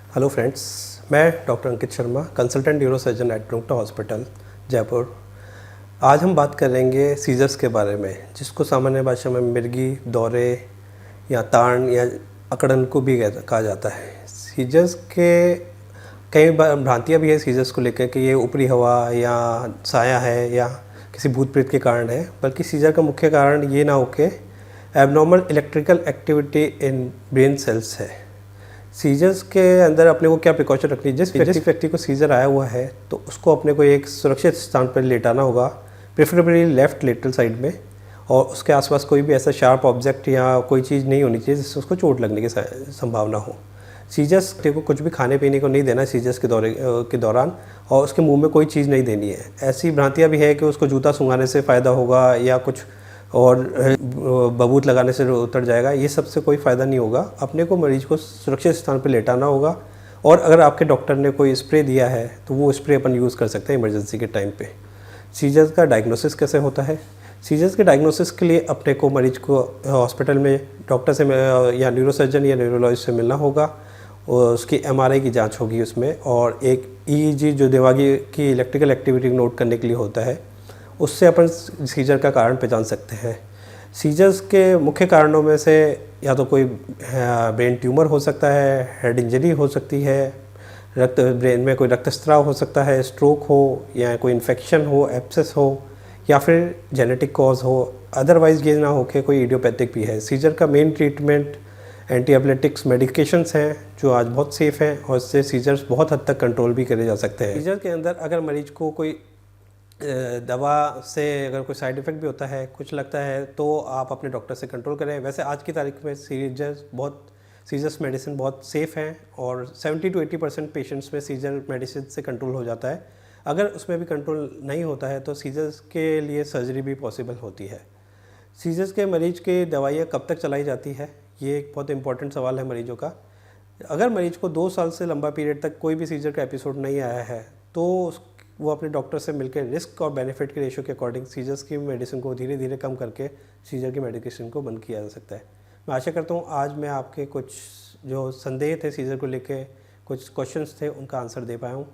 Hello friends, मैं doctor Ankit Sharma, consultant neurosurgeon at ब्रुक्टा hospital, Jaipur. आज हम बात करेंगे सीजर्स के बारे में, जिसको सामान्य भाषा में मिर्गी, दौरे या ताड़ या अकड़न को भी कहा जाता है। सीजर्स के कई भ्रांतियाँ भी है सीजर्स को लेकर कि ये ऊपरी हवा या साया है या किसी भूत प्रेत के कारण है, बल्कि सीजर का मुख्य कारण ये ना हो के abnormal electrical activity in brain cells है। सीजर्स के अंदर अपने को क्या प्रिकॉशन रखनी है, जिस व्यक्ति को सीजर आया हुआ है तो उसको अपने को एक सुरक्षित स्थान पर लेटाना होगा, प्रेफरेबली लेफ्ट लेटरल साइड में, और उसके आसपास कोई भी ऐसा शार्प ऑब्जेक्ट या कोई चीज़ नहीं होनी चाहिए जिससे उसको चोट लगने की संभावना हो। सीजर्स को कुछ भी खाने पीने को नहीं देना है सीजर्स के दौरान, और उसके मुंह में कोई चीज़ नहीं देनी है। ऐसी भ्रांतियाँ भी है कि उसको जूता सूंघाने से फ़ायदा होगा या कुछ और बबूत लगाने से उतर जाएगा। ये सबसे कोई फ़ायदा नहीं होगा। अपने को मरीज को सुरक्षित स्थान पर लेटाना होगा, और अगर आपके डॉक्टर ने कोई स्प्रे दिया है तो वो स्प्रे अपन यूज़ कर सकते हैं इमरजेंसी के टाइम पे। सीजर्स का डायग्नोसिस कैसे होता है? सीजर्स के डायग्नोसिस के लिए अपने को मरीज को हॉस्पिटल में डॉक्टर से या न्यूरोसर्जन या न्यूरोलॉजिस्ट से मिलना होगा, और उसकी एमआरआई की जांच होगी उसमें, और एक ईईजी जो दिमागी की इलेक्ट्रिकल एक्टिविटी नोट करने के लिए होता है, उससे अपन सीजर का कारण पहचान सकते हैं। सीजर्स के मुख्य कारणों में से या तो कोई ब्रेन ट्यूमर हो सकता है, हेड इंजरी हो सकती है, ब्रेन में कोई रक्तस्राव हो सकता है, स्ट्रोक हो, या कोई इन्फेक्शन हो, एब्सेस हो, या फिर जेनेटिक कॉज हो। अदरवाइज ये ना हो कि कोई इडियोपैथिक भी है। सीजर का मेन ट्रीटमेंट एंटी एपिलेटिक्स मेडिकेशंस हैं जो आज बहुत सेफ़ हैं, और इससे सीजर्स बहुत हद तक कंट्रोल भी करे जा सकते हैं। सीजर के अंदर अगर मरीज को कोई दवा से अगर कोई साइड इफ़ेक्ट भी होता है, कुछ लगता है, तो आप अपने डॉक्टर से कंट्रोल करें। वैसे आज की तारीख में सीजर्स मेडिसिन बहुत सेफ़ हैं, और 70 to 80% पेशेंट्स में सीजर मेडिसिन से कंट्रोल हो जाता है। अगर उसमें भी कंट्रोल नहीं होता है तो सीजर्स के लिए सर्जरी भी पॉसिबल होती है। सीजर्स के मरीज की दवाइयाँ कब तक चलाई जाती है, ये एक बहुत इंपॉर्टेंट सवाल है मरीजों का। अगर मरीज को 2 साल से लंबा पीरियड तक कोई भी सीजर का एपिसोड नहीं आया है तो वो अपने डॉक्टर से मिलकर रिस्क और बेनिफिट के रेशियो के अकॉर्डिंग सीजर्स की मेडिसिन को धीरे धीरे कम करके सीजर की मेडिकेशन को बंद किया जा सकता है। मैं आशा करता हूँ आज मैं आपके कुछ जो संदेह थे सीजर को लेके, कुछ क्वेश्चंस थे, उनका आंसर दे पाया हूँ।